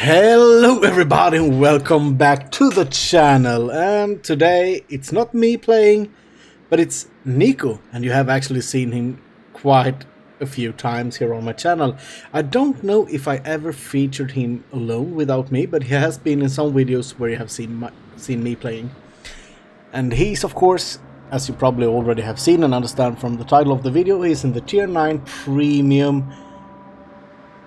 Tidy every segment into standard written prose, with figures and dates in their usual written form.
Hello everybody and welcome back to the channel, and today it's not me playing, but it's Nico, and you have actually seen him quite a few times here on my channel. I don't know if I ever featured him alone without me, but he has been in some videos where you have seen me playing. And he's, of course, as you probably already have seen and understand from the title of the video, he's in the tier 9 premium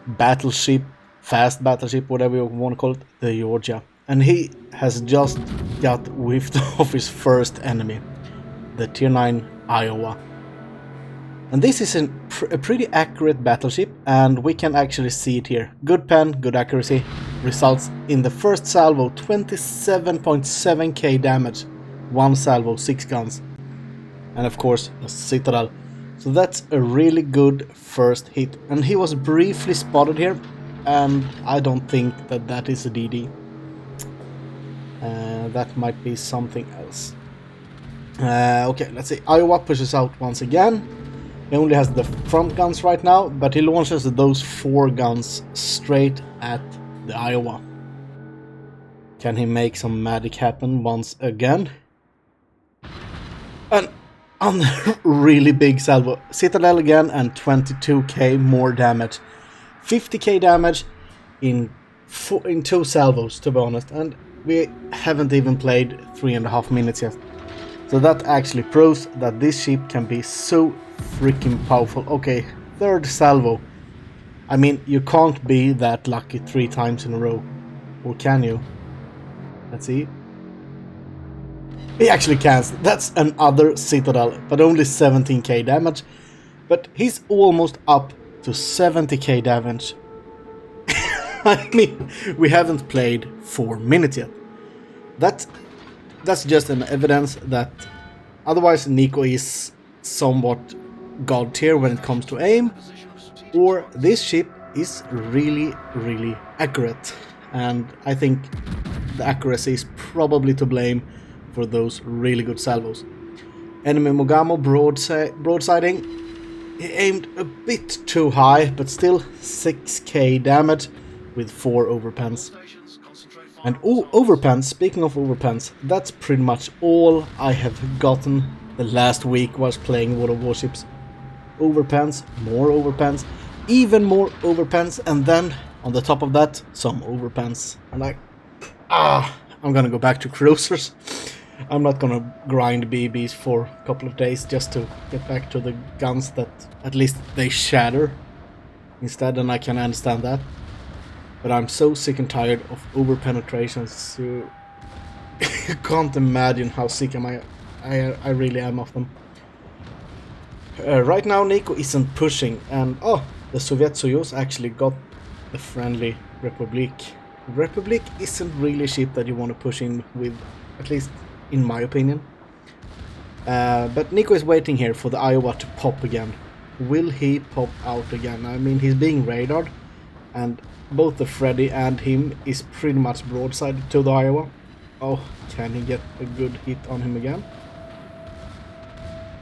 battleship, fast battleship, whatever you want to call it, the Georgia. And he has just got whiffed off his first enemy, the tier 9 Iowa. And this is a pretty accurate battleship, and we can actually see it here. Good pen, good accuracy, results in the first salvo 27.7k damage, one salvo, 6 guns, and of course a citadel. So that's a really good first hit, and he was briefly spotted here, and I don't think that that is a DD. That might be something else. Okay, let's see. Iowa pushes out once again. He only has the front guns right now, but he launches those 4 guns straight at the Iowa. Can he make some magic happen once again? And on the really big salvo, citadel again, and 22k more damage. 50k damage in 2 salvos, to be honest, and we haven't even played 3.5 minutes yet. So that actually proves that this ship can be so freaking powerful. Okay, 3rd salvo. I mean, you can't be that lucky 3 times in a row, or can you? Let's see. He actually can. That's another citadel, but only 17k damage. But he's almost up to 70k damage. I mean, we haven't played 4 minutes yet. That's just an evidence that otherwise Nico is somewhat god tier when it comes to aim, or this ship is really accurate, and I think the accuracy is probably to blame for those really good salvos. Enemy Mogamo broadsiding. He aimed a bit too high, but still 6k damage with 4 overpens. And overpens, speaking of overpens, that's pretty much all I have gotten the last week was playing World of Warships. Overpens, more overpens, even more overpens, and then on the top of that, some overpens. I'm like, I'm gonna go back to cruisers. I'm not gonna grind BBs for a couple of days just to get back to the guns that at least they shatter instead, and I can understand that. But I'm so sick and tired of over penetrations. You can't imagine how sick I really am of them. Right now Nico isn't pushing, and the Soviet Soyuz actually got the friendly Republic. Republic isn't really a ship that you want to push in with, at least in my opinion. But Nico is waiting here for the Iowa to pop again. Will he pop out again? I mean, he's being radared, and both the Freddy and him is pretty much broadside to the Iowa. Oh, can he get a good hit on him again?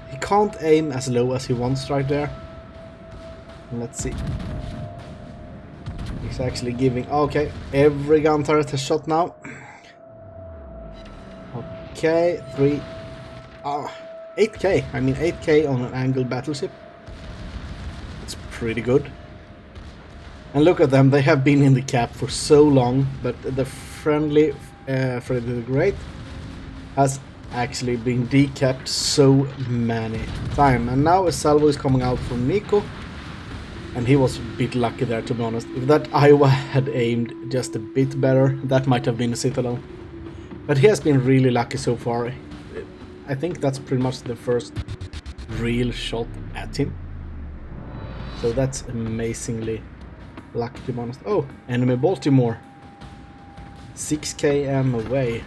He can't aim as low as he wants right there. Let's see. He's actually giving... Okay, every gun turret has shot now. Okay, 8k. I mean 8k on an angled battleship. It's pretty good. And look at them, they have been in the cap for so long, but the friendly Freddy the Great has actually been decapped so many times. And now a salvo is coming out from Nico, and he was a bit lucky there, to be honest. If that Iowa had aimed just a bit better, that might have been a citadel. But he has been really lucky so far. I think that's pretty much the first real shot at him. So that's amazingly lucky, to be honest. Oh, enemy Baltimore. 6k am away.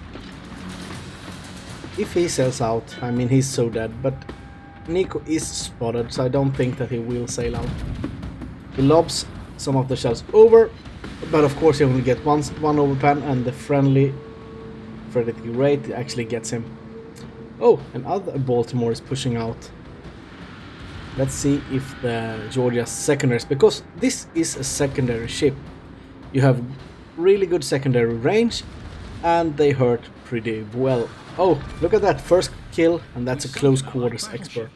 If he sells out, I mean, he's so dead. But Nico is spotted, so I don't think that he will sail out. He lobs some of the shells over, but of course he only gets one overpan, and the friendly Freddy the Great actually gets him. Oh, another Baltimore is pushing out. Let's see if the Georgia secondaries, because this is a secondary ship. You have really good secondary range, and they hurt pretty well. Oh, look at that, first kill, and that's a close quarters expert.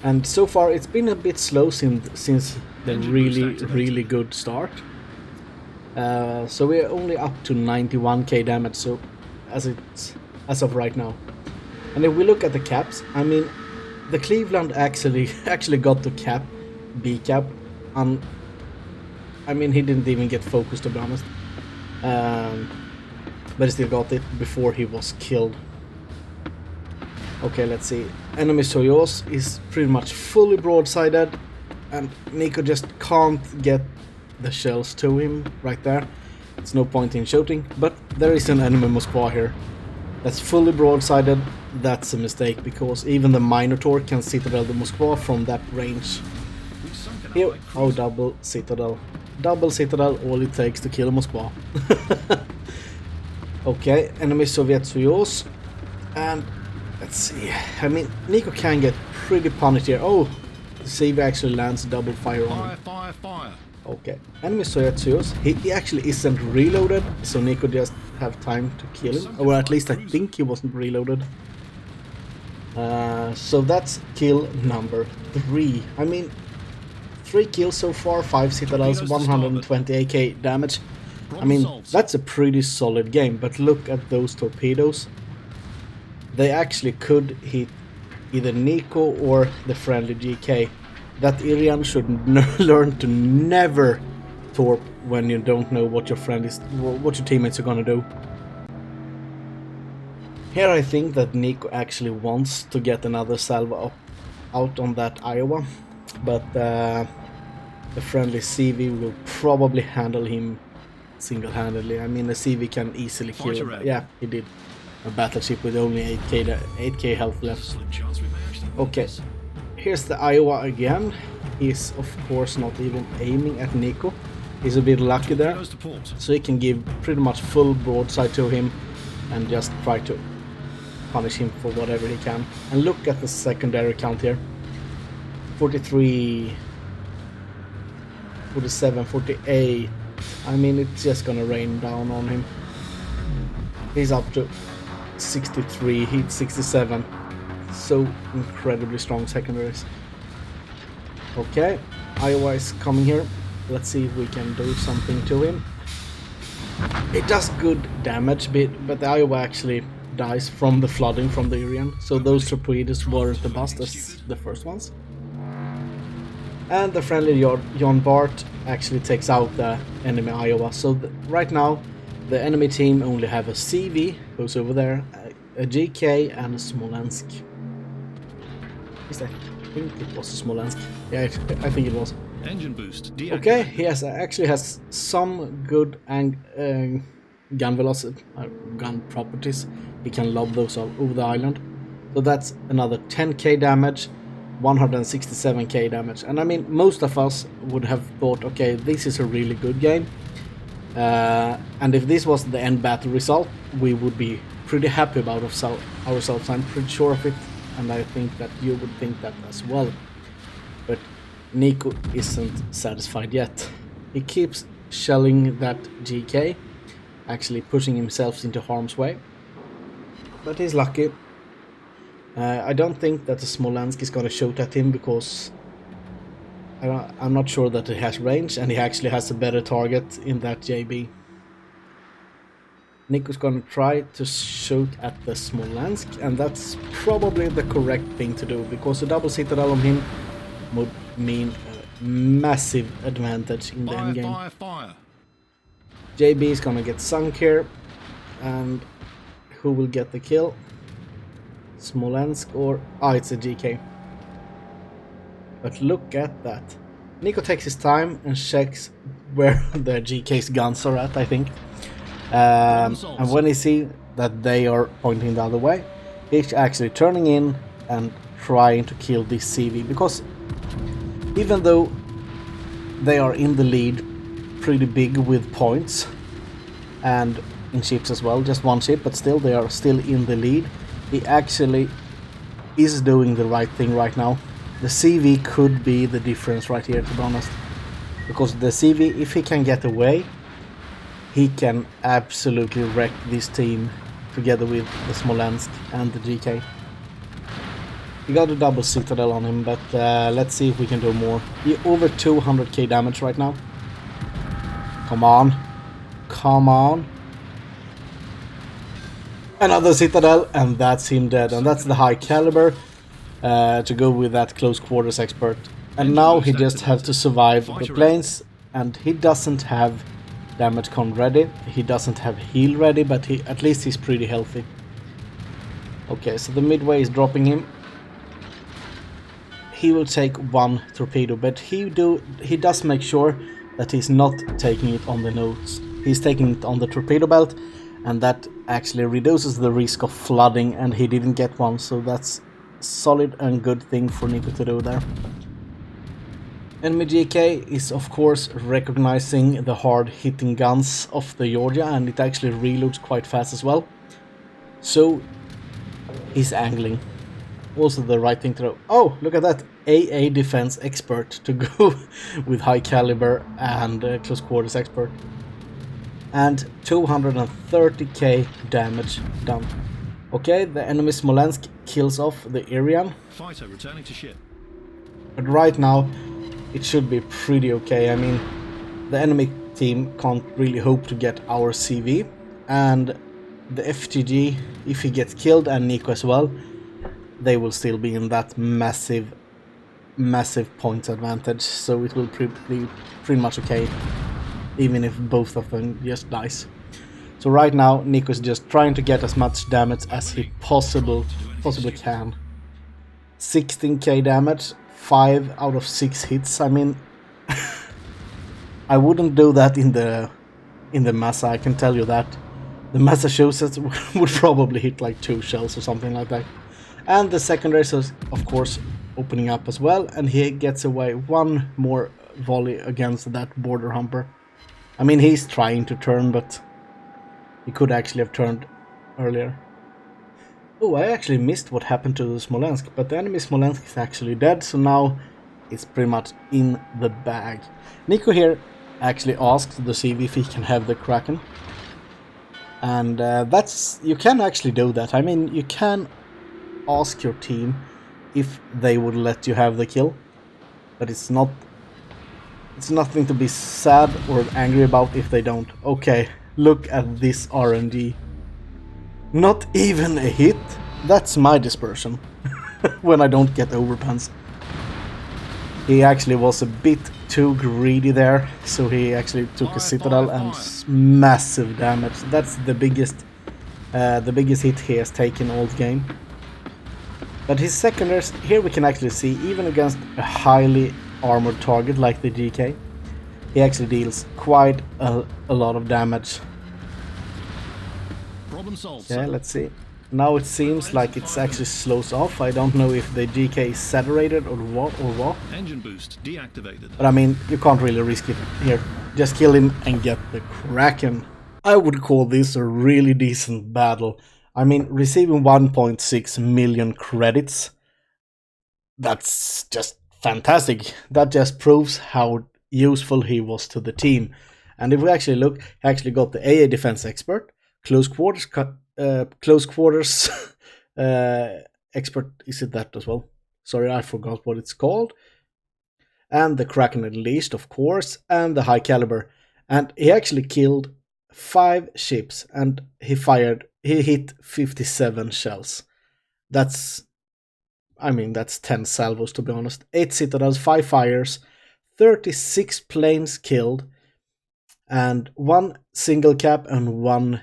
And so far it's been a bit slow since the really good start. So we're only up to 91k damage, so as of right now. And if we look at the caps, I mean, the Cleveland actually got the cap, B cap, and I mean he didn't even get focused, to be honest. But he still got it before he was killed. Okay, let's see. Enemy Soyuz is pretty much fully broadsided, and Nico just can't get the shells to him right there. It's no point in shooting, but there is an enemy Moskva here. That's fully broadsided. That's a mistake, because even the Minotaur can citadel the Moskva from that range. Here, oh, double citadel. Double citadel, all it takes to kill a Moskva. Okay, enemy Soviet Soyuz. And let's see. I mean, Nico can get pretty punished here. Oh, the CV actually lands double fire on him. Fire. Okay, enemy Soviet Soyuz. He actually isn't reloaded, so Nico just have time to kill him. Or at least I think he wasn't reloaded. So that's kill number 3. I mean, 3 kills so far, 5 citadels, 128k damage. I mean, that's a pretty solid game, but look at those torpedoes. They actually could hit either Nico or the friendly GK. That Irian should learn to never torp when you don't know what your teammates are gonna do. Here I think that Nico actually wants to get another salvo out on that Iowa, but the friendly CV will probably handle him single-handedly. I mean, the CV can easily kill him. Yeah, he did. A battleship with only 8k health left. Okay, here's the Iowa again. He's of course not even aiming at Nico. He's a bit lucky there, so he can give pretty much full broadside to him and just try to punish him for whatever he can. And look at the secondary count here. 43, 47, 48. I mean, it's just gonna rain down on him. He's up to 63, hit 67. So incredibly strong secondaries. Okay, Iowa is coming here. Let's see if we can do something to him. It does good damage, but the Iowa actually dies from the flooding from the Irian. So those torpedoes weren't the bust as the first ones. And the friendly John Bart actually takes out the enemy Iowa. So right now the enemy team only have a CV, who's over there, a GK and a Smolensk. I think it was a Smolensk. Yeah, I think it was. Engine boost. Okay, he actually has some good gun velocity, gun properties. He can lob those all over the island. So that's another 10k damage, 167k damage. And I mean, most of us would have thought, okay, this is a really good game. And if this was the end battle result, we would be pretty happy about ourselves. I'm pretty sure of it, and I think that you would think that as well. But Nico isn't satisfied yet. He keeps shelling that GK, actually pushing himself into harm's way. But he's lucky. I don't think that the Smolensk is gonna shoot at him, because I'm not sure that it has range, and he actually has a better target in that JB. Nico's gonna try to shoot at the Smolensk, and that's probably the correct thing to do, because a double citadel on him would mean a massive advantage in the endgame. Fire. JB is gonna get sunk here, and who will get the kill? Smolensk or... it's a GK. But look at that. Nico takes his time and checks where the GK's guns are at, I think. And when he sees that they are pointing the other way, he's actually turning in and trying to kill this CV. Because even though they are in the lead pretty big with points, and in ships as well, just one ship, but still they are still in the lead, he actually is doing the right thing right now. The CV could be the difference right here, to be honest. Because the CV, if he can get away, he can absolutely wreck this team together with the Smolensk and the GK. We got a double citadel on him, but let's see if we can do more. He over 200k damage right now. Come on. Come on. Another citadel, and that's him dead. And that's the high caliber to go with that close quarters expert. And now he just has to survive the planes, and he doesn't have damage con ready. He doesn't have heal ready, but at least he's pretty healthy. Okay, so the midway is dropping him. He will take one torpedo, but he does make sure that he's not taking it on the nose. He's taking it on the torpedo belt, and that actually reduces the risk of flooding, and he didn't get one, so that's solid and good thing for Nico to do there. Enemy GK is of course recognizing the hard hitting guns of the Georgia, and it actually reloads quite fast as well. So he's angling. Also the right thing to do. Oh, look at that! AA defense expert to go with high caliber and close quarters expert. And 230k damage done. Okay, the enemy Smolensk kills off the Irian. Fighter returning to ship. But right now, it should be pretty okay. I mean, the enemy team can't really hope to get our CV. And the FTG, if he gets killed, and Nico as well, they will still be in that massive points advantage. So it will be pretty much okay, even if both of them just dies. So right now, Nico's just trying to get as much damage as he possibly can. 16k damage, 5 out of 6 hits. I mean, I wouldn't do that in the Massa, I can tell you that. The Massachusetts would probably hit like 2 shells or something like that. And the secondary is of course opening up as well, and he gets away one more volley against that border humper. I mean, he's trying to turn, but he could actually have turned earlier. Oh, I actually missed what happened to the Smolensk, but the enemy Smolensk is actually dead, so now it's pretty much in the bag. Nico here actually asked the CV if he can have the Kraken. And you can actually do that. I mean, you can ask your team if they would let you have the kill, but it's nothing to be sad or angry about if they don't. Okay, look at this RNG. Not even a hit. That's my dispersion when I don't get overpants. He actually was a bit too greedy there, so he actually took a citadel and massive damage. That's the biggest hit he has taken all the game. But his secondaries, here we can actually see, even against a highly armored target like the GK, he actually deals quite a lot of damage. Yeah, let's see. Now it seems like it's actually slows off. I don't know if the GK is saturated or what. Engine boost deactivated. But I mean, you can't really risk it here. Just kill him and get the Kraken. I would call this a really decent battle. I mean, receiving 1.6 million credits, that's just fantastic. That just proves how useful he was to the team. And if we actually look, he actually got the AA defense expert, close quarters expert, is it that as well? Sorry, I forgot what it's called. And the Kraken Unleashed, of course, and the high caliber. And he actually killed 5 ships, and he hit 57 shells. That's 10 salvos, to be honest. 8 citadels, 5 fires, 36 planes killed, and 1 single cap and 1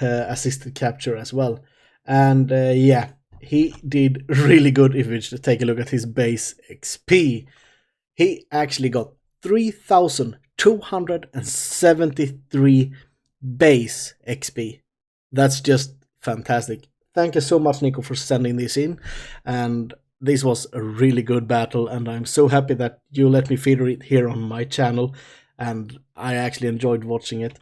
assisted capture as well. And yeah, he did really good if you take a look at his base XP. He actually got 3,273 base XP. That's just fantastic. Thank you so much, Nico, for sending this in. And this was a really good battle, and I'm so happy that you let me feature it here on my channel, and I actually enjoyed watching it.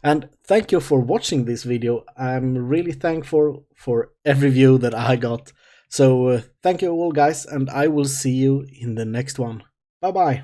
And thank you for watching this video. I'm really thankful for every view that I got. So thank you all, guys, and I will see you in the next one. Bye bye.